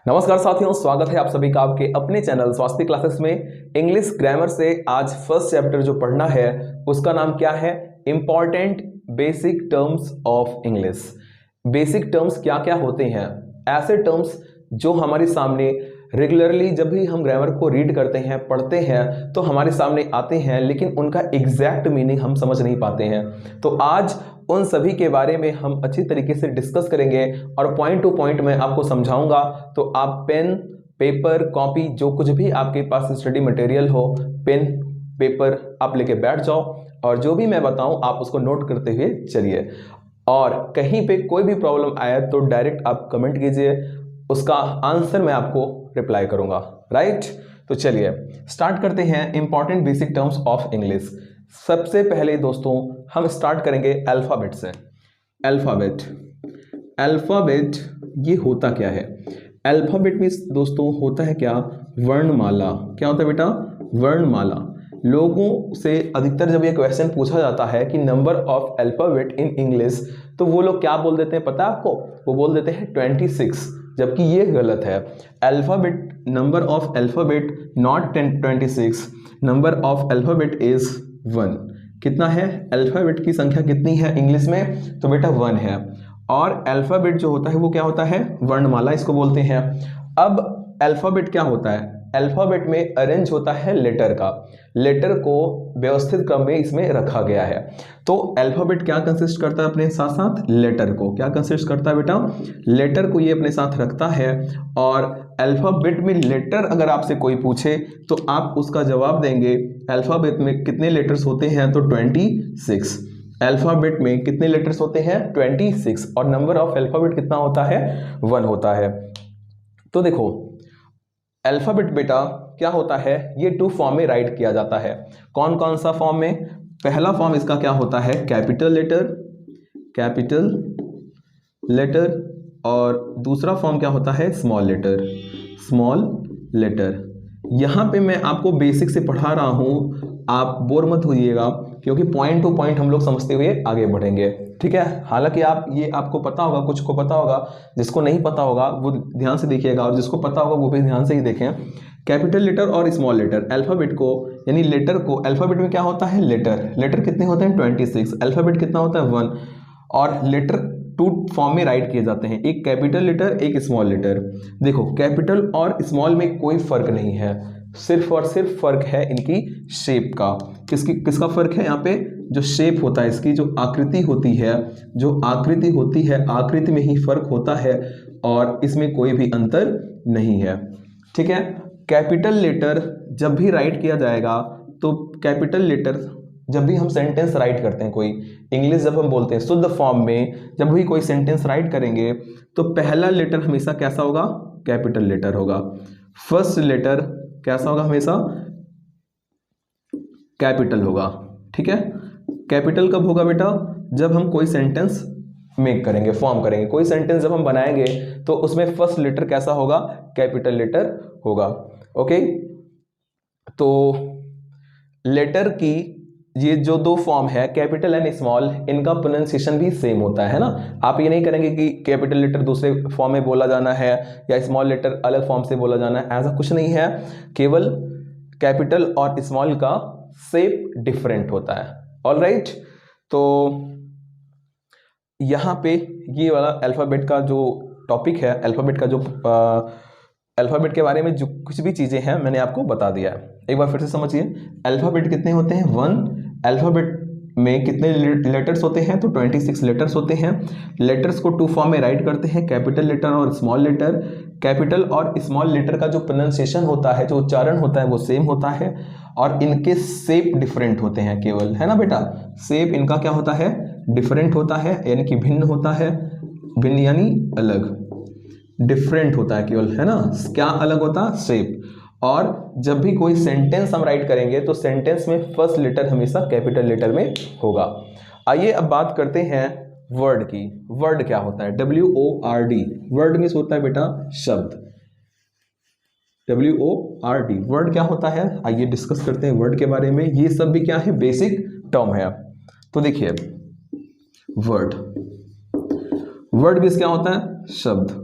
नमस्कार साथियों, स्वागत है आप सभी का आपके अपने चैनल स्वास्थ्य क्लासेस में। इंग्लिश ग्रामर से आज फर्स्ट चैप्टर जो पढ़ना है उसका नाम क्या है? Important basic terms of English. Basic terms क्या क्या होते हैं? ऐसे टर्म्स जो हमारे सामने रेगुलरली जब भी हम ग्रामर को रीड करते हैं, पढ़ते हैं, तो हमारे सामने आते हैं, लेकिन उनका एग्जैक्ट मीनिंग हम समझ नहीं पाते हैं। तो आज उन सभी के बारे में हम अच्छी तरीके से डिस्कस करेंगे और पॉइंट टू पॉइंट मैं आपको समझाऊंगा। तो आप पेन, पेपर, कॉपी, जो कुछ भी आपके पास स्टडी मटेरियल हो, पेन पेपर आप लेके बैठ जाओ और जो भी मैं बताऊं आप उसको नोट करते हुए चलिए। और कहीं पे कोई भी प्रॉब्लम आया तो डायरेक्ट आप कमेंट कीजिए, उसका आंसर मैं आपको रिप्लाई करूंगा। राइट, तो चलिए स्टार्ट करते हैं important basic terms of English. सबसे पहले दोस्तों हम स्टार्ट करेंगे अल्फाबेट से। अल्फाबेट अल्फाबेट ये होता क्या है? अल्फाबेट में दोस्तों होता है क्या? वर्णमाला। क्या होता है बेटा? वर्णमाला। लोगों से अधिकतर जब ये क्वेश्चन पूछा जाता है कि number of alphabet in English, तो वो लोग क्या बोल देते हैं पता है आपको? वो बोल देते हैं 26, जबकि ये गलत है। Alphabet, number of alphabet not 26, number of alphabet is 1। कितना है? अल्फाबेट की संख्या कितनी है इंग्लिश में? तो बेटा 1 है। और अल्फाबेट जो होता है वो क्या होता है? वर्णमाला इसको बोलते हैं। अब अल्फाबेट क्या होता है? अल्फाबेट में अरेंज होता है लेटर का। लेटर को व्यवस्थित क्रम में इसमें रखा गया है। तो अल्फाबेट क्या कंसिस्ट करता है अपने साथ साथ? लेटर को। क्या कंसिस्ट करता है बेटा? लेटर को ये अपने साथ रखता है। और अल्फाबेट में लेटर अगर आपसे कोई पूछे तो आप उसका जवाब देंगे अल्फाबेट में कितने लेटर्स होते हैं? तो 26। अल्फाबेट में कितने लेटर्स होते हैं? 26। और नंबर ऑफ अल्फाबेट कितना होता है? 1 होता है। तो देखो अल्फाबेट बेटा क्या होता है, ये 2 फॉर्म में राइट किया जाता है। कौन कौन सा फॉर्म में? पहला फॉर्म इसका क्या होता है? Capital letter, capital letter. और दूसरा फॉर्म क्या होता है? Small letter, small letter. यहाँ पे मैं आपको बेसिक से पढ़ा रहा हूँ, आप बोर मत होइएगा, क्योंकि पॉइंट टू पॉइंट हम लोग समझते हुए आगे बढ़ेंगे। ठीक है, हालांकि आपको पता होगा, कुछ को पता होगा, जिसको नहीं पता होगा वो ध्यान से देखिएगा, और जिसको पता होगा वो भी ध्यान से ही देखें। कैपिटल लेटर और स्मॉल लेटर। अल्फाबेट को यानी लेटर को, अल्फाबेट में क्या होता है? लेटर। लेटर कितने होते हैं? 26। अल्फाबेट कितना होता है? 1। और लेटर 2 फॉर्म में राइट किए जाते हैं, एक कैपिटल लेटर, एक स्मॉल लेटर। देखो कैपिटल और स्मॉल में कोई फर्क नहीं है, सिर्फ और सिर्फ फर्क है इनकी शेप का। किसका फर्क है यहाँ पे? जो शेप होता है, इसकी जो आकृति होती है, जो आकृति होती है, आकृति में ही फर्क होता है और इसमें कोई भी अंतर नहीं है। ठीक है, कैपिटल लेटर जब भी राइट किया जाएगा तो कैपिटल लेटर जब भी हम सेंटेंस राइट करते हैं, कोई इंग्लिश जब हम बोलते हैं शुद्ध फॉर्म में, जब भी कोई सेंटेंस राइट करेंगे तो पहला लेटर हमेशा कैसा होगा? कैपिटल लेटर होगा। फर्स्ट लेटर कैसा होगा? हमेशा कैपिटल होगा। ठीक है, कैपिटल कब होगा बेटा? जब हम कोई सेंटेंस मेक करेंगे, फॉर्म करेंगे, कोई सेंटेंस जब हम बनाएंगे तो उसमें फर्स्ट लेटर कैसा होगा? कैपिटल लेटर होगा। ओके, तो लेटर की ये जो 2 फॉर्म है, कैपिटल एंड स्मॉल, इनका प्रोनाउंसिएशन भी सेम होता है ना। आप ये नहीं करेंगे कि कैपिटल लेटर दूसरे फॉर्म में बोला जाना है या स्मॉल लेटर अलग फॉर्म से बोला जाना है, ऐसा कुछ नहीं है। केवल कैपिटल और स्मॉल का शेप डिफरेंट होता है। ऑलराइट, तो यहाँ पे ये वाला अल्फाबेट का जो टॉपिक है, अल्फाबेट का जो अल्फाबेट के बारे में जो कुछ भी चीज़ें हैं मैंने आपको बता दिया है। एक बार फिर से समझिए, अल्फाबेट कितने होते हैं? 1। अल्फाबेट में कितने लेटर्स होते हैं? तो 26 लेटर्स होते हैं। लेटर्स को 2 फॉर्म में राइट करते हैं, कैपिटल लेटर और स्मॉल लेटर। कैपिटल और स्मॉल लेटर का जो प्रोनाउंसिएशन होता है, जो उच्चारण होता है, वो सेम होता है और इनके शेप डिफरेंट होते हैं केवल, है ना बेटा? शेप इनका क्या होता है? डिफरेंट होता है, यानी कि भिन्न होता है। भिन्न यानी अलग, डिफरेंट होता है केवल, है ना? क्या अलग होता? शेप। और जब भी कोई सेंटेंस हम राइट करेंगे तो सेंटेंस में फर्स्ट लेटर हमेशा कैपिटल लेटर में होगा। आइए अब बात करते हैं वर्ड की। वर्ड क्या होता है? WORD। वर्ड मीन्स होता है बेटा शब्द। WORD वर्ड क्या होता है? आइए डिस्कस करते हैं वर्ड के बारे में। ये सब भी क्या है? बेसिक टर्म है। तो देखिए वर्ड, वर्ड मीन्स क्या होता है? शब्द।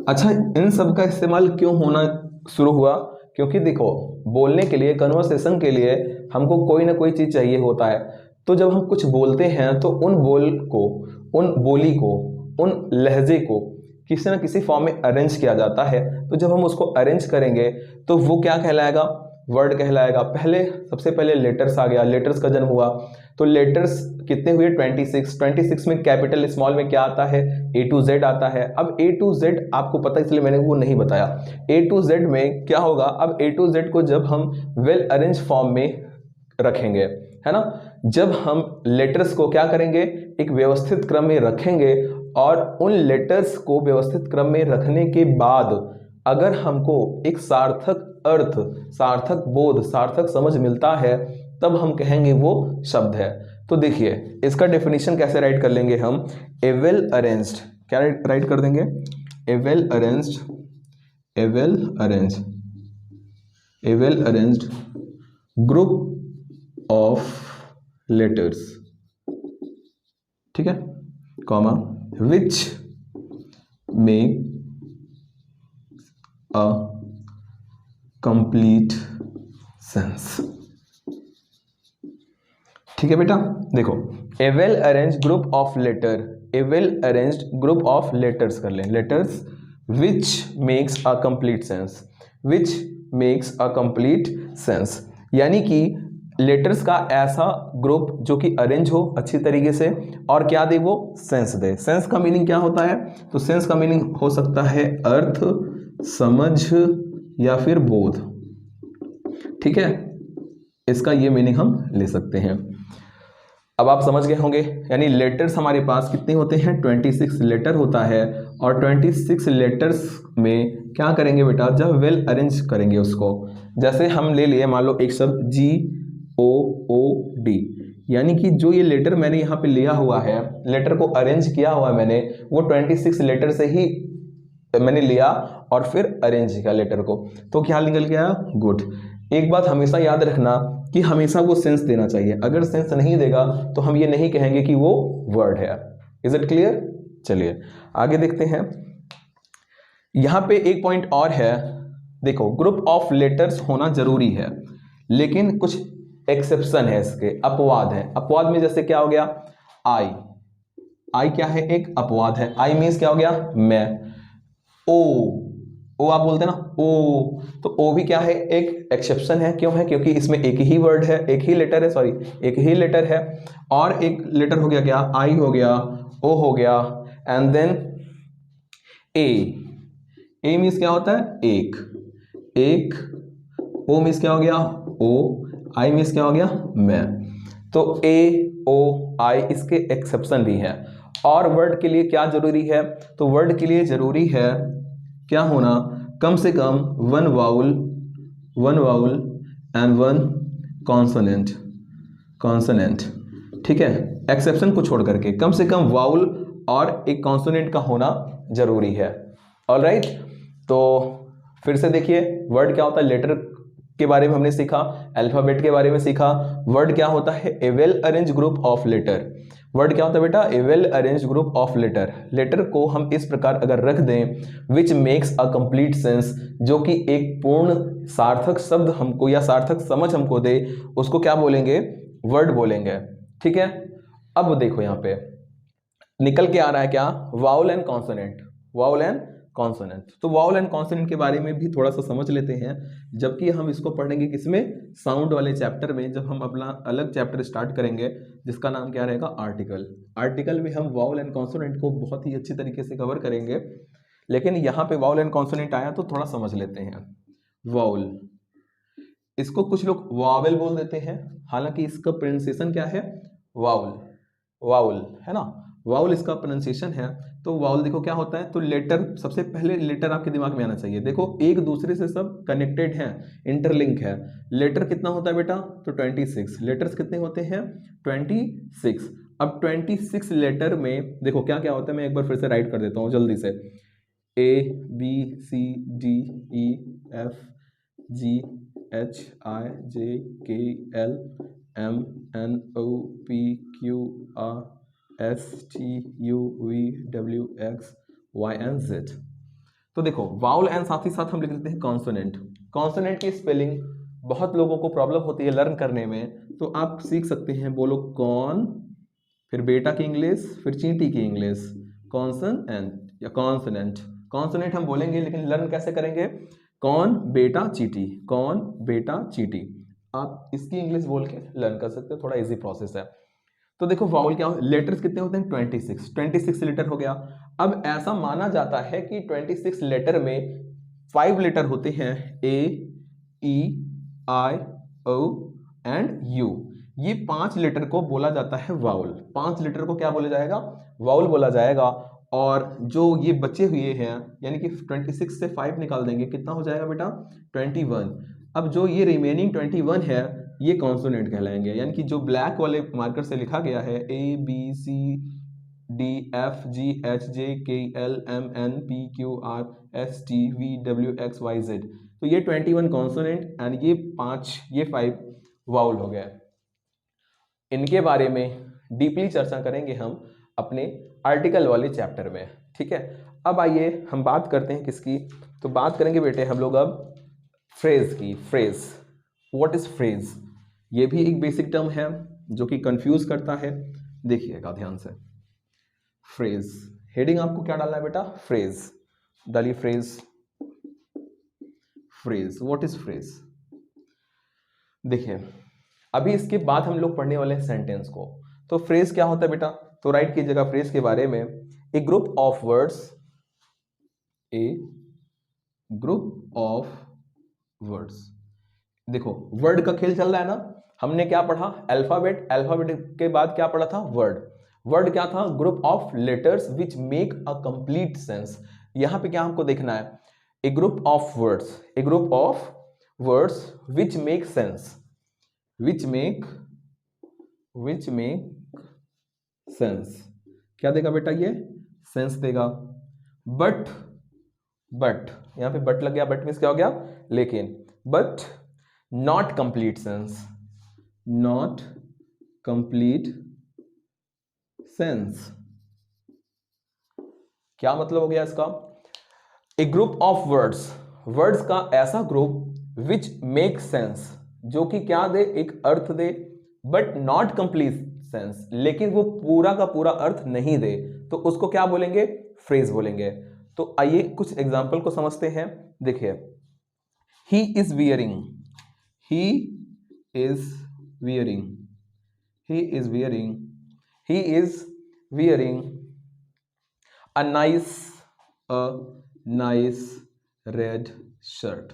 अच्छा, इन सब का इस्तेमाल क्यों होना शुरू हुआ? क्योंकि देखो, बोलने के लिए, कन्वर्सेशन के लिए हमको कोई ना कोई चीज़ चाहिए होता है। तो जब हम कुछ बोलते हैं तो उन बोल को, उन बोली को, उन लहजे को किसी ना किसी फॉर्म में अरेंज किया जाता है। तो जब हम उसको अरेंज करेंगे तो वो क्या कहलाएगा? वर्ड कहलाएगा। पहले, सबसे पहले लेटर्स आ गया, लेटर्स का जन्म हुआ। तो लेटर्स कितने हुए? 26 में कैपिटल स्मॉल में क्या आता है? A to Z आता है। अब A to Z आपको पता है इसलिए मैंने वो नहीं बताया। A to Z में क्या होगा? अब A to Z को जब हम वेल अरेंज फॉर्म में रखेंगे, है ना, जब हम लेटर्स को क्या करेंगे? एक व्यवस्थित क्रम में रखेंगे, और उन लेटर्स को व्यवस्थित क्रम में रखने के बाद अगर हमको एक सार्थक अर्थ, सार्थक बोध, सार्थक समझ मिलता है, तब हम कहेंगे वो शब्द है। तो देखिए, इसका डेफिनेशन कैसे राइट कर लेंगे हम? ए वेल अरेंज्ड, क्या राइट कर देंगे? A well arranged, a well arranged, a well arranged group of letters, ठीक है, comma, which make a complete sense. ठीक है बेटा, देखो, a well arrange group of letter, a well arranged group of letters कर लें, letters which makes a complete sense, which makes a complete sense, यानी कि लेटर्स का ऐसा ग्रुप जो कि अरेंज हो अच्छी तरीके से, और क्या दे? वो सेंस दे। सेंस का मीनिंग क्या होता है? तो सेंस का मीनिंग हो सकता है अर्थ, समझ या फिर बोध, ठीक है, इसका ये मीनिंग हम ले सकते हैं। अब आप समझ गए होंगे, यानी लेटर्स हमारे पास कितने होते हैं? 26 लेटर होता है, और 26 लेटर्स में क्या करेंगे बेटा? जब वेल अरेंज करेंगे उसको, जैसे हम ले लिए मान लो एक शब्द GOOD, यानी कि जो ये लेटर मैंने यहाँ पे लिया हुआ है, लेटर को अरेंज किया हुआ है मैंने, वो 26 लेटर से ही मैंने लिया और फिर अरेंज किया लेटर को, तो क्या निकल के आया? गुड। एक बात हमेशा याद रखना कि हमेशा वो सेंस देना चाहिए, अगर सेंस नहीं देगा तो हम ये नहीं कहेंगे कि वो वर्ड है। Is it clear? चलिए आगे देखते हैं। यहां पे एक पॉइंट और है, देखो, ग्रुप ऑफ लेटर्स होना जरूरी है, लेकिन कुछ एक्सेप्शन है इसके, अपवाद है। अपवाद में जैसे क्या हो गया? आई, आई क्या है? एक अपवाद है। आई मीन्स क्या हो गया? मैं। ओ आप बोलते हैं ना, ओ, तो ओ भी क्या है? एक एक्सेप्शन है। क्यों है? क्योंकि इसमें एक ही वर्ड है, एक ही लेटर है, सॉरी, एक ही लेटर है, और एक लेटर हो गया क्या? आई हो गया, ओ हो गया, एंड देन ए मीन्स क्या होता है? एक, एक, ओ मीन्स क्या हो गया? ओ, आई मीन्स क्या हो गया? मैं। तो ए, ओ, आई इसके एक्सेप्शन भी हैं। और वर्ड के लिए क्या जरूरी है? तो वर्ड के लिए जरूरी है क्या होना? कम से कम one vowel and one consonant, consonant, ठीक है, एक्सेप्शन को छोड़ करके कम से कम वाउल और एक कॉन्सोनेंट का होना जरूरी है। ऑलराइट, तो फिर से देखिए, वर्ड क्या होता है? लेटर के बारे में हमने सीखा, अल्फाबेट के बारे में सीखा। वर्ड क्या होता है? A well arrange group of letter. Word क्या होता है बेटा? A well arrange group of letter. Letter को हम इस प्रकार अगर रख दें, which makes a complete sense, जो कि एक पूर्ण सार्थक शब्द हमको या सार्थक समझ हमको दे, उसको क्या बोलेंगे? वर्ड बोलेंगे। ठीक है, अब देखो यहां पे निकल के आ रहा है क्या? Vowel and consonant, vowel and consonant. तो वाउल एंड कॉन्सोनेंट के बारे में भी थोड़ा सा समझ लेते हैं, जबकि हम इसको पढ़ेंगे किसमें? साउंड वाले चैप्टर में, जब हम अपना अलग चैप्टर स्टार्ट करेंगे जिसका नाम क्या रहेगा? आर्टिकल। आर्टिकल में हम वाउल एंड कॉन्सोनेंट को बहुत ही अच्छी तरीके से कवर करेंगे, लेकिन यहाँ पे वाउल एंड कॉन्सोनेंट आया तो थोड़ा समझ लेते हैं। वाउल, इसको कुछ लोग वावेल बोल देते हैं, हालांकि इसका प्रोनाउंसिएशन क्या है? वाउल, वाउल है ना, वाउल इसका प्रोनाउंसिएशन है। तो वाउल देखो क्या होता है, तो लेटर, सबसे पहले लेटर आपके दिमाग में आना चाहिए। देखो एक दूसरे से सब कनेक्टेड हैं, इंटरलिंक है। लेटर कितना होता है बेटा? तो 26 लेटर्स कितने होते हैं? 26। अब 26 लेटर में देखो क्या क्या होता है, मैं एक बार फिर से राइट कर देता हूँ जल्दी से। ABCDEFGHIJKLMNOPQRSTUVWXYZ। तो देखो वाउल एंड साथ ही साथ हम लिख देते हैं कॉन्सोनेंट। कॉन्सोनेंट की स्पेलिंग बहुत लोगों को प्रॉब्लम होती है लर्न करने में, तो आप सीख सकते हैं। बोलो कॉन, फिर बेटा की इंग्लिश, फिर चींटी की इंग्लिश, कॉन्सोनेंट या कॉन्सोनेंट। कॉन्सोनेंट हम बोलेंगे लेकिन लर्न कैसे करेंगे? कौन बेटा चींटी, कौन बेटा चींटी। आप इसकी इंग्लिश बोल के लर्न कर सकते हो, थोड़ा इजी प्रोसेस है। तो देखो वाउल क्या लेटर्स कितने होते हैं? 26 लेटर हो गया। अब ऐसा माना जाता है कि 26 लेटर में 5 लेटर होते हैं, ए, ई, आई, ओ एंड यू। ये 5 लेटर को बोला जाता है वाउल। 5 लेटर को क्या बोला जाएगा? वाउल बोला जाएगा। और जो ये बचे हुए हैं, यानी कि 26 से 5 निकाल देंगे, कितना हो जाएगा बेटा? 21। अब जो ये रिमेनिंग 21 है, ये कॉन्सोनेंट कहलाएंगे। यानी कि जो ब्लैक वाले मार्कर से लिखा गया है A B C D F G H J K L M N P Q R S T V W X Y Z, तो ये 21 कॉन्सोनेंट एंड ये 5 वाउल हो गए। इनके बारे में डीपली चर्चा करेंगे हम अपने आर्टिकल वाले चैप्टर में, ठीक है। अब आइए हम बात करते हैं किसकी? तो बात करेंगे बेटे हम लोग अब फ्रेज की। Phrase, what is phrase? ये भी एक बेसिक टर्म है जो कि कंफ्यूज करता है। देखिएगा ध्यान से। फ्रेज, हेडिंग आपको क्या डालना है बेटा? फ्रेज डालिए। Phrase, phrase, what is phrase? देखिए अभी इसके बाद हम लोग पढ़ने वाले हैं सेंटेंस को। तो फ्रेज क्या होता है बेटा? तो राइट कीजिएगा फ्रेज के बारे में, a group of words, a group of words. देखो वर्ड का खेल चल रहा है ना। हमने क्या पढ़ा? अल्फाबेट। अल्फाबेट के बाद क्या पढ़ा था? वर्ड। वर्ड क्या था? Group of letters which make a complete sense. यहां पे क्या हमको देखना है? A group of words, a group of words which make sense, which make sense. क्या देगा बेटा? ये सेंस देगा। बट यहां पे बट लग गया। बट मीन्स क्या हो गया? लेकिन। But not complete sense, not complete sense. क्या मतलब हो गया इसका? ए ग्रुप ऑफ वर्ड्स, वर्ड्स का ऐसा ग्रुप विच मेक सेंस, जो कि क्या दे? एक अर्थ दे, बट नॉट कंप्लीट सेंस, लेकिन वो पूरा का पूरा अर्थ नहीं दे, तो उसको क्या बोलेंगे? फ्रेज बोलेंगे। तो आइए कुछ एग्जाम्पल को समझते हैं। देखिए, he is wearing, he is wearing, he is wearing a nice red shirt,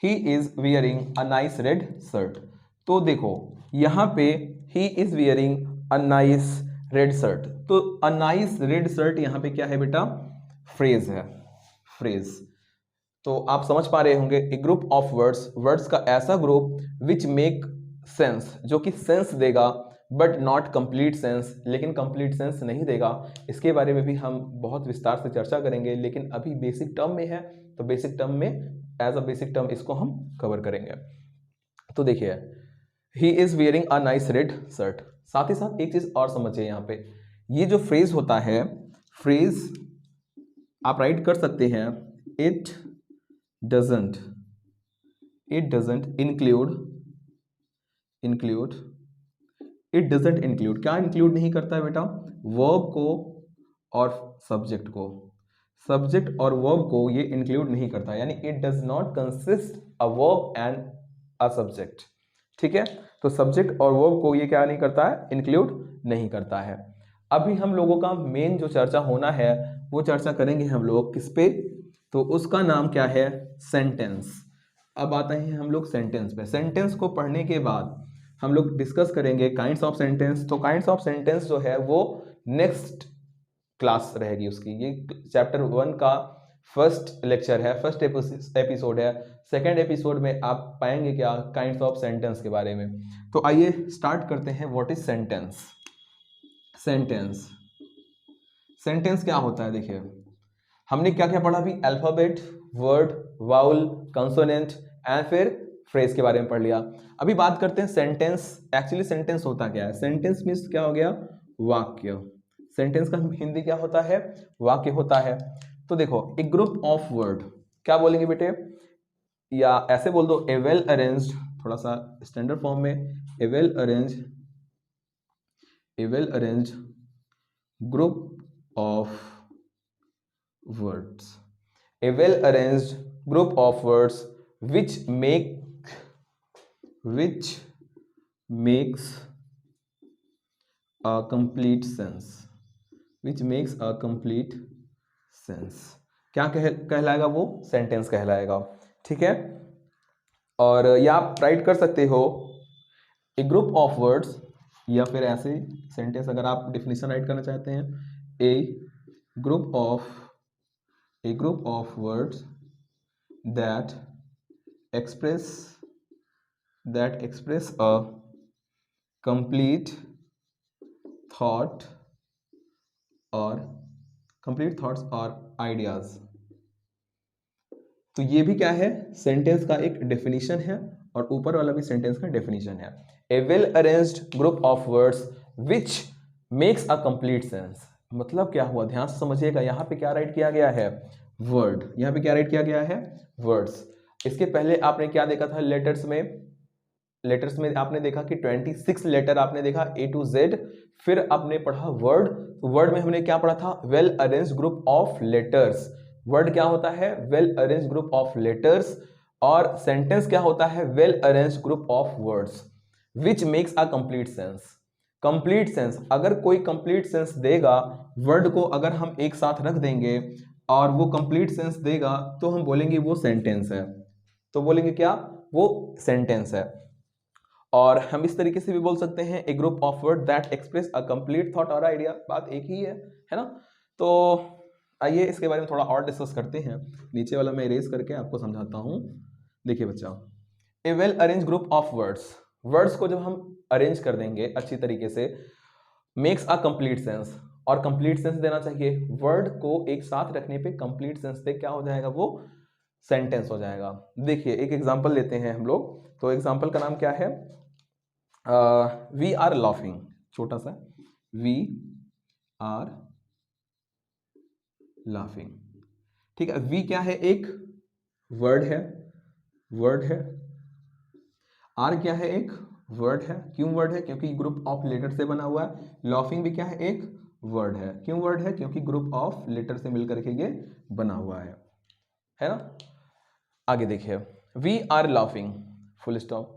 he is wearing a nice red shirt। तो देखो यहां पे he is wearing a nice red shirt, तो a nice red shirt यहां पे क्या है बेटा? फ्रेज है, फ्रेज। तो आप समझ पा रहे होंगे, ए ग्रुप ऑफ वर्ड्स, वर्ड्स का ऐसा ग्रुप विच मेक सेंस, जो कि सेंस देगा बट नॉट कंप्लीट सेंस, लेकिन कंप्लीट सेंस नहीं देगा। इसके बारे में भी हम बहुत विस्तार से चर्चा करेंगे, लेकिन अभी बेसिक टर्म में है, तो बेसिक टर्म में एज अ बेसिक टर्म इसको हम कवर करेंगे। तो देखिए, he is wearing a nice red shirt. साथ ही साथ एक चीज और समझिए, यहाँ पे ये जो फ्रेज होता है, फ्रेज आप राइट कर सकते हैं, it doesn't include, it doesn't include, क्या इंक्लूड नहीं करता है बेटा? वर्ब को और सब्जेक्ट को, सब्जेक्ट और वर्ब को ये इंक्लूड नहीं करता, यानी it does not consist a verb and a subject. ठीक है, तो सब्जेक्ट और वर्ब को ये क्या नहीं करता है? इंक्लूड नहीं करता है। अभी हम लोगों का मेन जो चर्चा होना है वो चर्चा करेंगे हम लोग किस पे? तो उसका नाम क्या है? सेंटेंस। अब आते हैं हम लोग सेंटेंस पे। सेंटेंस को पढ़ने के बाद हम लोग डिस्कस करेंगे काइंड्स ऑफ सेंटेंस। तो काइंड्स ऑफ सेंटेंस जो है वो नेक्स्ट क्लास रहेगी उसकी। ये चैप्टर 1 का फर्स्ट लेक्चर है, फर्स्ट एपिसोड है। सेकेंड एपिसोड में आप पाएंगे क्या? काइंड्स ऑफ सेंटेंस के बारे में। तो आइए स्टार्ट करते हैं। What is sentence? Sentence, sentence क्या होता है? देखिए हमने क्या क्या पढ़ा अभी? Alphabet, word, vowel, consonant and फिर फ्रेज के बारे में पढ़ लिया। अभी बात करते हैं सेंटेंस। एक्चुअली सेंटेंस होता क्या है? सेंटेंस मीन्स क्या हो गया? वाक्य। सेंटेंस का हिंदी क्या होता है? वाक्य होता है। तो देखो ए ग्रुप ऑफ वर्ड क्या बोलेंगे बेटे, या ऐसे बोल दो ए वेल अरेंज्ड, थोड़ा सा स्टैंडर्ड फॉर्म में, a well arranged group of words, a well arranged group of words which makes a complete sense, क्या कहलाएगा वो, सेंटेंस कहलाएगा। ठीक है, और या आप राइट कर सकते हो ए ग्रुप ऑफ वर्ड्स, या फिर ऐसे सेंटेंस अगर आप डिफिनीशन राइट करना चाहते हैं, a group of words that express a complete thought or ideas। तो ये भी क्या है, सेंटेंस का एक डेफिनेशन है, और ऊपर वाला भी सेंटेंस का डेफिनेशन है। A well arranged group of words which makes a complete sense, मतलब क्या हुआ, ध्यान से समझिएगा। यहाँ पे क्या राइट किया गया है, वर्ड, यहाँ पे क्या राइट किया गया है, वर्ड्स। इसके पहले आपने क्या देखा था, लेटर्स में आपने देखा कि 26 लेटर आपने देखा A to Z, फिर आपने पढ़ा वर्ड, तो वर्ड में हमने क्या पढ़ा था, well arranged group of letters. Word क्या होता है, well arranged group of letters, और सेंटेंस क्या होता है, well arranged group of words which makes a complete sense. Complete sense, अगर कोई कंप्लीट सेंस देगा, वर्ड को अगर हम एक साथ रख देंगे और वो कंप्लीट सेंस देगा, तो हम बोलेंगे वो सेंटेंस है, तो बोलेंगे क्या, वो सेंटेंस है। और हम इस तरीके से भी बोल सकते हैं, a group of word that express a complete thought और आइडिया, बात एक ही है ना। तो आइए इसके बारे में थोड़ा और डिस्कस करते हैं। नीचे वाला मैं इरेज करके आपको समझाता हूं। देखिए बच्चा, a well arrange group of words को जब हम अरेंज कर देंगे अच्छी तरीके से, मेक्स अ कंप्लीट सेंस, और कंप्लीट सेंस देना चाहिए, वर्ड को एक साथ रखने पे कंप्लीट सेंस दे, क्या हो जाएगा, वो सेंटेंस हो जाएगा। देखिए एक एग्जांपल लेते हैं हम लोग, तो एग्जांपल का नाम क्या है, वी आर लाफिंग, छोटा सा, वी आर लाफिंग। ठीक है, वी क्या है, एक वर्ड है, आर क्या है, एक वर्ड है। क्यों वर्ड है, क्योंकि ग्रुप ऑफ लेटर से बना हुआ है। लाफिंग भी क्या है, एक वर्ड है। क्यों वर्ड है, क्योंकि ग्रुप ऑफ लेटर से मिलकर के ये बना हुआ है ना। आगे देखिए, we are laughing full stop.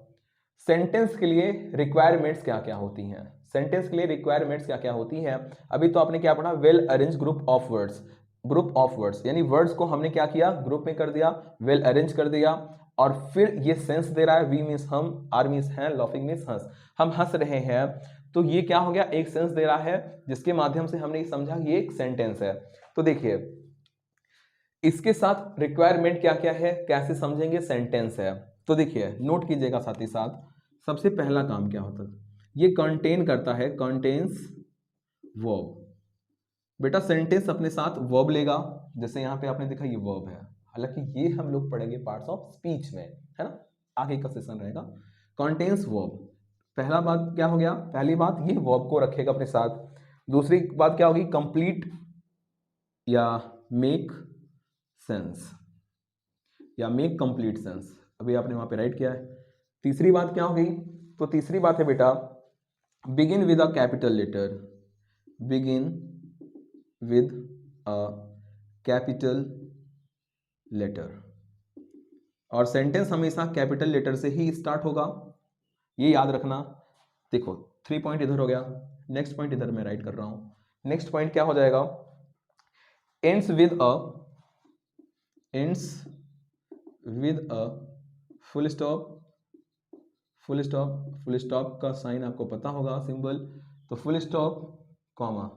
Sentence के लिए रिक्वायरमेंट्स क्या क्या होती हैं, सेंटेंस के लिए रिक्वायरमेंट्स क्या क्या होती हैं। अभी तो आपने क्या पढ़ा, well arrange group of words, यानी वर्ड्स को हमने क्या किया, ग्रुप में कर दिया, वेल अरेंज कर दिया, और फिर ये सेंस दे रहा है, वी मीन्स हम, आर मीन्स हैं, लाफिंग मीन्स हंस, हम हंस रहे हैं, तो ये क्या हो गया, एक सेंस दे रहा है, जिसके माध्यम से हमने समझा ये एक सेंटेंस है। तो देखिए इसके साथ रिक्वायरमेंट क्या क्या है, कैसे समझेंगे, सेंटेंस है। तो देखिए नोट कीजिएगा साथ ही साथ, सबसे पहला काम क्या होता है, ये कंटेन करता है, कंटेन्स वर्ब। बेटा सेंटेंस अपने साथ वर्ब लेगा, जैसे यहाँ पे आपने देखा ये वर्ब है, हालांकि ये हम लोग पढ़ेंगे पार्ट्स ऑफ स्पीच में, है ना, आगे का सेशन रहेगा। कंटेन्स वर्ब, पहला बात क्या हो गया, पहली बात ये वर्ब को रखेगा अपने साथ। दूसरी बात क्या होगी, कंप्लीट या मेक सेंस, या मेक कंप्लीट सेंस, अभी आपने वहां पे राइट किया है। तीसरी बात क्या हो गई, तो तीसरी बात है बेटा, begin with a capital letter, begin with a capital letter, और सेंटेंस हमेशा कैपिटल लेटर से ही स्टार्ट होगा, ये याद रखना। देखो 3 पॉइंट इधर हो गया, नेक्स्ट पॉइंट इधर मैं राइट कर रहा हूं। नेक्स्ट पॉइंट क्या हो जाएगा, ends with a full stop का साइन आपको पता होगा, सिंबल, तो फुल स्टॉप, कॉमा,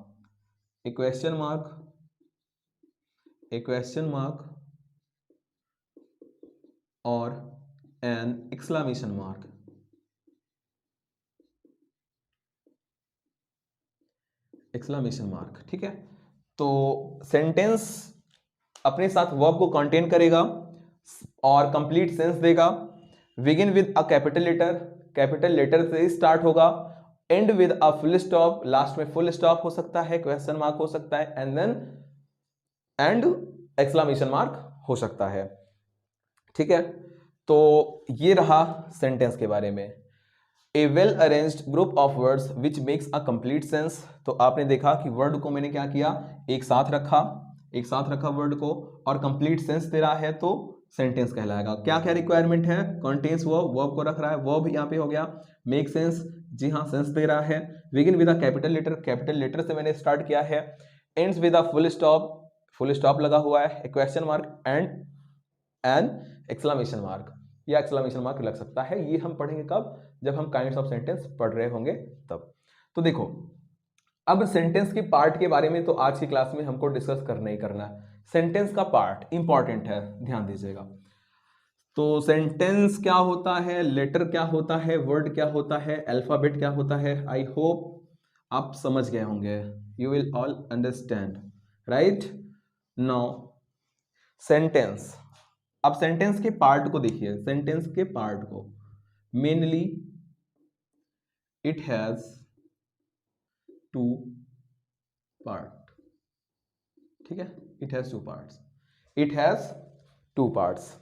ए क्वेश्चन मार्क और एन एक्सक्लेमेशन मार्क। ठीक है, तो सेंटेंस अपने साथ वर्ब को कंटेन करेगा और कंप्लीट सेंस देगा। Begin with a capital letter से स्टार्ट होगा, end with a full stop, last में फुल स्टॉप हो सकता है, क्वेश्चन मार्क हो सकता है, and then and exclamation mark हो सकता है। ठीक है, तो ये रहा सेंटेंस के बारे में। A well arranged group of words which makes a complete sense. तो आपने देखा कि वर्ड को मैंने क्या किया, एक साथ रखा वर्ड को, और कंप्लीट सेंस दे रहा है तो सेंटेंस कहलाएगा। क्या क्या रिक्वायरमेंट है, कंटेन्स वर्ब को रख रहा है, वर्ब यहाँ पे हो गया, मेक सेंस, जी हाँ सेंस दे रहा है, begin with a capital letter से मैंने स्टार्ट किया है, ends with a full stop लगा हुआ है, question mark and an exclamation mark, या एक्सक्लेमेशन मार्क लग सकता है। ये हम पढ़ेंगे कब, जब हम काइंड्स ऑफ सेंटेंस पढ़ रहे होंगे तब। तो देखो, अब सेंटेंस के पार्ट के बारे में तो आज की क्लास में हमको डिस्कस करना ही करना है। सेंटेंस का पार्ट इंपॉर्टेंट है, ध्यान दीजिएगा। तो सेंटेंस क्या होता है, लेटर क्या होता है, वर्ड क्या होता है, अल्फाबेट क्या होता है, आई होप आप समझ गए होंगे, you will all understand, right. Now sentence, अब सेंटेंस के पार्ट को देखिए, सेंटेंस के पार्ट को mainly it has two part. ठीक है, it has two parts, it has two parts,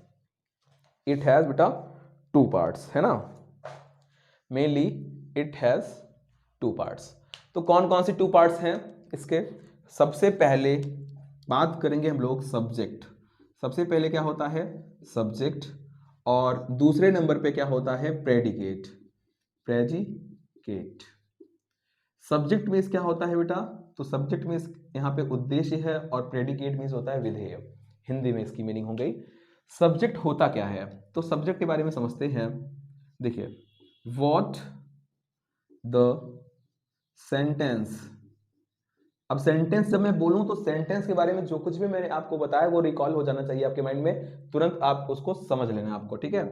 it has बेटा टू पार्ट्स, है ना। Mainly it has two parts. तो कौन कौन सी टू पार्ट्स हैं इसके, सबसे पहले बात करेंगे हम लोग सब्जेक्ट। सबसे पहले क्या होता है, सब्जेक्ट, और दूसरे नंबर पे क्या होता है, प्रेडिकेट। प्रेडिकेट सब्जेक्ट मीन्स क्या होता है बेटा, तो सब्जेक्ट मीन्स यहाँ पे उद्देश्य है, और प्रेडिकेट मीन्स होता है विधेय। हिंदी में इसकी मीनिंग हो गई। सब्जेक्ट होता क्या है, तो सब्जेक्ट के बारे में समझते हैं। देखिए, व्हाट द सेंटेंस, अब सेंटेंस जब मैं बोलूं तो सेंटेंस के बारे में जो कुछ भी मैंने आपको बताया वो रिकॉल हो जाना चाहिए आपके माइंड में, तुरंत आप उसको समझ लेना आपको, ठीक है।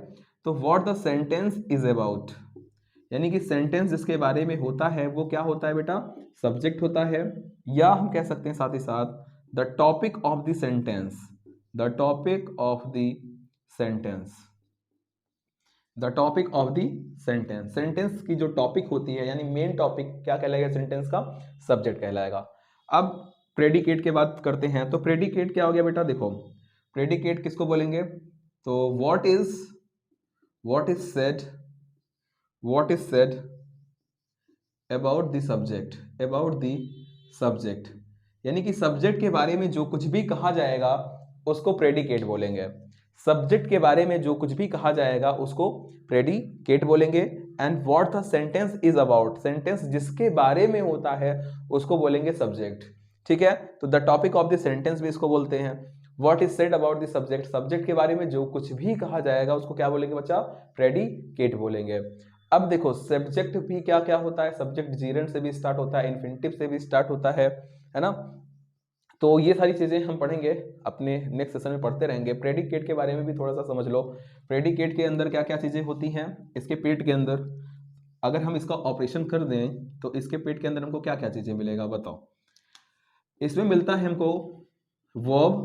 तो what the sentence is about, यानी कि सेंटेंस जिसके बारे में होता है वो क्या होता है बेटा, सब्जेक्ट होता है, या हम कह सकते हैं साथ ही साथ the topic of the sentence, the topic of the sentence, the topic of the sentence. Sentence की जो टॉपिक होती है यानी मेन टॉपिक क्या कहलाएगा, सेंटेंस का सब्जेक्ट कहलाएगा। अब प्रेडिकेट की बात करते हैं, तो प्रेडिकेट क्या हो गया बेटा, देखो प्रेडिकेट किसको बोलेंगे, तो what is said, what is said about the subject, about the subject, यानी कि सब्जेक्ट के बारे में जो कुछ भी कहा जाएगा उसको प्रेडिकेट बोलेंगे। सब्जेक्ट के बारे में जो कुछ भी कहा जाएगा उसको प्रेडिकेट बोलेंगे। And what the sentence is about, sentence जिसके बारे में होता है उसको बोलेंगे सब्जेक्ट। ठीक है, तो the topic of the sentence भी इसको बोलते हैं। What is said about the subject, subject के बारे में जो कुछ भी कहा जाएगा उसको क्या बोलेंगे बच्चा, प्रेडिकेट बोलेंगे। अब देखो सब्जेक्ट भी क्या क्या होता है, सब्जेक्ट जीरेंड से भी स्टार्ट होता है, इन्फिनिटिव से भी स्टार्ट होता है ना। तो ये सारी चीजें हम पढ़ेंगे अपने नेक्स्ट सेशन में, पढ़ते रहेंगे। प्रेडिकेट के बारे में भी थोड़ा सा समझ लो, प्रेडिकेट के अंदर क्या क्या चीजें होती हैं, इसके पेट के अंदर अगर हम इसका ऑपरेशन कर दें तो इसके पेट के अंदर हमको क्या क्या चीजें मिलेगा बताओ। इसमें मिलता है हमको वर्ब,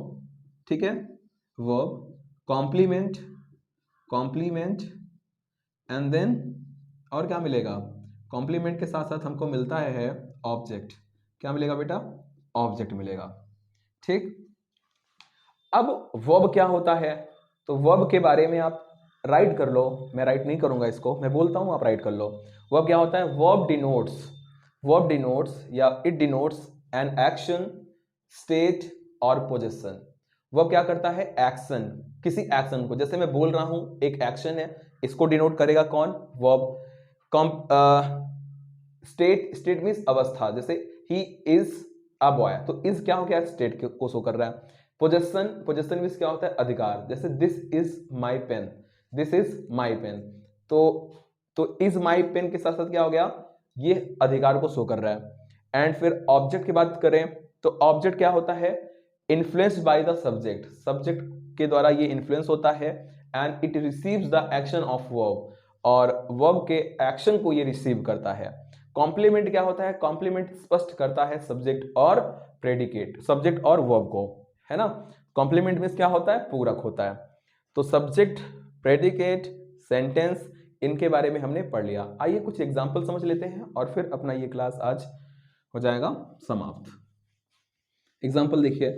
ठीक है, verb, complement, complement, and then और क्या मिलेगा, कॉम्प्लीमेंट के साथ साथ हमको मिलता है ऑब्जेक्ट। क्या मिलेगा बेटा, ऑब्जेक्ट मिलेगा। ठीक, अब वर्ब क्या होता है, तो वर्ब के बारे में आप राइट कर लो, मैं राइट नहीं करूंगा इसको, मैं बोलता हूं आप राइट कर लो। वर्ब क्या होता है, वर्ब डिनोट्स या it denotes an action, state और पोजीशन। वर्ब क्या करता है, एक्शन, किसी एक्शन को, जैसे मैं बोल रहा हूं एक एक्शन है, इसको डिनोट करेगा कौन, वर्ब। स्टेट मीन्स अवस्था, जैसे ही इज अ बॉय, तो इज क्या हो गया, स्टेट को शो कर रहा है। पोजेशन मीन्स क्या होता है, अधिकार, जैसे this is my pen, this is my pen, तो इज माई पेन के साथ साथ क्या हो गया, ये अधिकार को शो कर रहा है। एंड फिर ऑब्जेक्ट की बात करें तो ऑब्जेक्ट क्या होता है, influenced by the subject, subject के द्वारा ये इन्फ्लुएंस होता है। And it receives the action of verb, और वर्ब के एक्शन को ये रिसीव करता है। कॉम्प्लीमेंट क्या होता है, कॉम्प्लीमेंट स्पष्ट करता है सब्जेक्ट और प्रेडिकेट, सब्जेक्ट और वर्ब को, है ना। कॉम्प्लीमेंट मींस क्या होता है, पूरक होता है। तो सब्जेक्ट, प्रेडिकेट, सेंटेंस, इनके बारे में हमने पढ़ लिया। आइए कुछ एग्जांपल समझ लेते हैं और फिर अपना ये क्लास आज हो जाएगा समाप्त। एग्जांपल देखिए,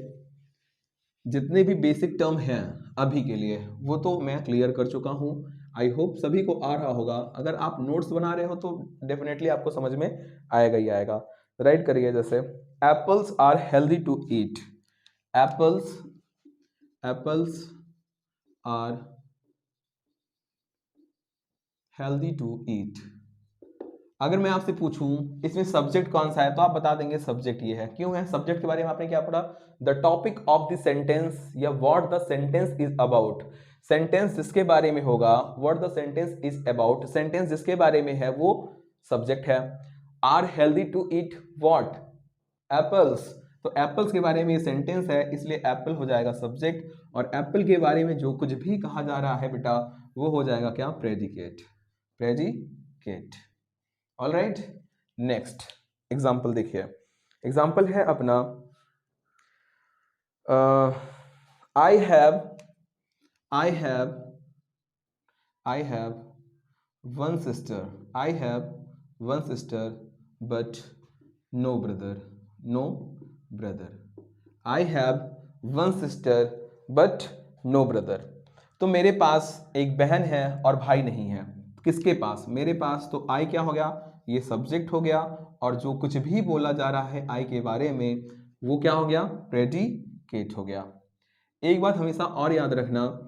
जितने भी बेसिक टर्म हैं अभी के लिए वो तो मैं क्लियर कर चुका हूँ। आई होप सभी को आ रहा होगा। अगर आप नोट्स बना रहे हो तो डेफिनेटली आपको समझ में आएगा ही आएगा। राइट करिए, जैसे apples are healthy to eat. Apples apples are healthy to eat. अगर मैं आपसे पूछूं इसमें सब्जेक्ट कौन सा है तो आप बता देंगे सब्जेक्ट ये है। क्यों है? सब्जेक्ट के बारे में आपने क्या पढ़ा? The topic of the sentence या what the sentence is about. Sentence जिसके बारे में होगा, what the sentence is about, sentence जिसके बारे में है वो सब्जेक्ट है। Are healthy to eat what? Apples. तो एप्पल्स के बारे में ये सेंटेंस है, इसलिए एप्पल हो जाएगा सब्जेक्ट, और एप्पल के बारे में जो कुछ भी कहा जा रहा है बेटा वो हो जाएगा क्या? Predicate. Predicate. All right, next example देखिए। एग्जाम्पल है अपना I have one sister. I have one sister but no brother. I have one sister but no brother. तो मेरे पास एक बहन है और भाई नहीं है। किसके पास? मेरे पास। तो आई क्या हो गया? ये सब्जेक्ट हो गया, और जो कुछ भी बोला जा रहा है आई के बारे में वो क्या हो गया? प्रेडिकेट हो गया। एक बात हमेशा और याद रखना,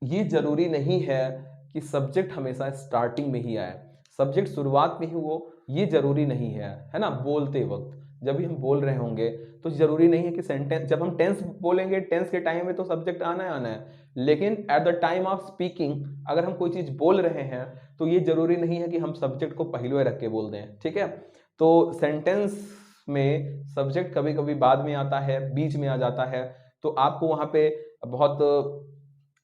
ये जरूरी नहीं है कि सब्जेक्ट हमेशा स्टार्टिंग में ही आए, सब्जेक्ट शुरुआत में ही हो, ये जरूरी नहीं है ना। बोलते वक्त जब भी हम बोल रहे होंगे तो जरूरी नहीं है कि सेंटेंस, जब हम टेंस बोलेंगे टेंस के टाइम में तो सब्जेक्ट आना है, लेकिन at the time of speaking अगर हम कोई चीज बोल रहे हैं तो ये जरूरी नहीं है कि हम सब्जेक्ट को पहले रख के बोल दें। ठीक है, तो सेंटेंस में सब्जेक्ट कभी कभी बाद में आता है, बीच में आ जाता है, तो आपको वहां पे बहुत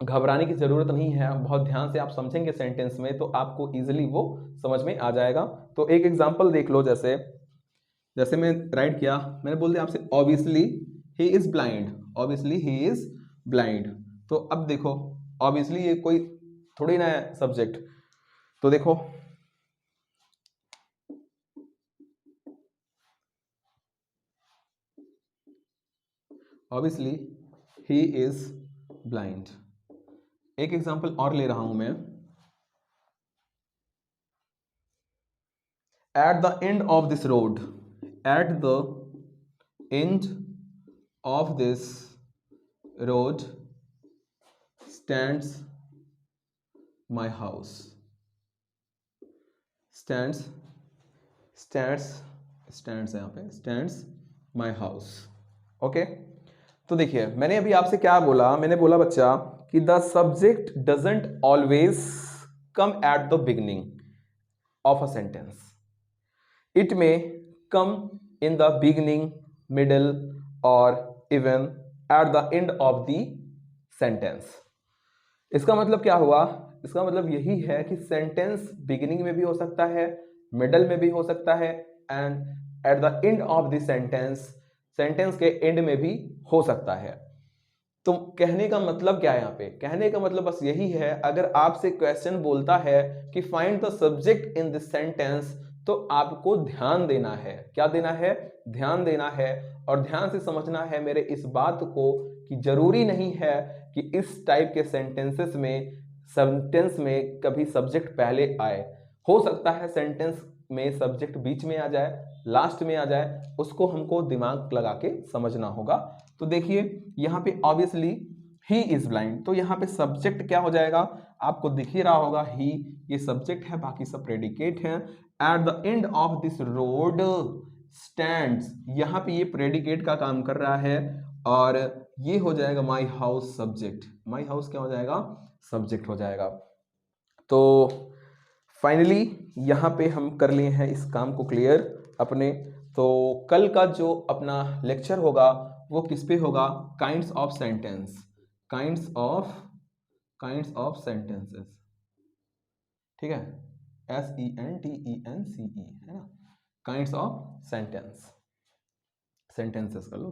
घबराने की जरूरत नहीं है। बहुत ध्यान से आप समझेंगे सेंटेंस में तो आपको इजीली वो समझ में आ जाएगा। तो एक एग्जांपल देख लो, जैसे जैसे मैं राइट किया, मैंने बोल दिया आपसे obviously he is blind. Obviously he is blind. तो अब देखो ऑब्वियसली ये कोई थोड़ी ना है सब्जेक्ट। तो देखो ऑब्वियसली ही इज ब्लाइंड। एक एग्जांपल और ले रहा हूं मैं। Eight the end of this road, eight the end of this road stands my house. Stands है यहाँ पे, स्टैंड्स माई हाउस। ओके, तो देखिए मैंने अभी आपसे क्या बोला, मैंने बोला बच्चा कि the subject doesn't always come at the beginning of a sentence, it may come in the beginning, middle और even at the end of the sentence. इसका मतलब क्या हुआ? इसका मतलब यही है कि सेंटेंस बिगिनिंग में भी हो सकता है, मिडल में भी हो सकता है, and eight the end of the sentence, sentence के एंड में भी हो सकता है। तो कहने का मतलब क्या है यहाँ पे? कहने का मतलब बस यही है, अगर आपसे क्वेश्चन बोलता है कि find the subject in this sentence, तो आपको ध्यान देना है। क्या देना है? ध्यान देना है, और ध्यान से समझना है मेरे इस बात को कि जरूरी नहीं है कि इस टाइप के सेंटेंसेस में कभी सब्जेक्ट पहले आए। हो सकता है सेंटेंस में सब्जेक्ट बीच में आ जाए, लास्ट में आ जाए, उसको हमको दिमाग लगा के समझना होगा। तो देखिए यहाँ पे ऑब्वियसली ही इज ब्लाइंड, तो यहाँ पे सब्जेक्ट क्या हो जाएगा? आपको दिख ही रहा होगा, ही ये सब्जेक्ट है, बाकी सब प्रेडिकेट है। Eight the end of this road stands, यहाँ पे ये प्रेडिकेट का काम कर रहा है, और ये हो जाएगा my house subject. My house क्या हो जाएगा? सब्जेक्ट हो जाएगा। तो फाइनली यहाँ पे हम कर लिए हैं इस काम को क्लियर अपने। तो कल का जो अपना लेक्चर होगा वो किस पे होगा? Kinds of sentence, kinds of sentences. ठीक है, SENTENCE है ना, काइंड्स ऑफ सेंटेंसेस कर लो,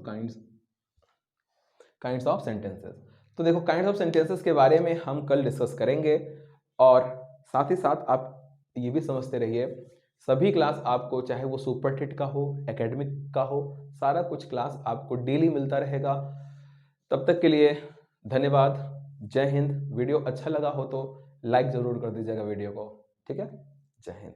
काइंड्स ऑफ सेंटेंसेस। तो देखो काइंड्स ऑफ सेंटेंसेस के बारे में हम कल डिस्कस करेंगे, और साथ ही साथ आप ये भी समझते रहिए सभी क्लास आपको, चाहे वो सुपर टिट का हो, एकेडमिक का हो, सारा कुछ क्लास आपको डेली मिलता रहेगा। तब तक के लिए धन्यवाद। जय हिंद। वीडियो अच्छा लगा हो तो लाइक ज़रूर कर दीजिएगा वीडियो को। ठीक है, जय हिंद।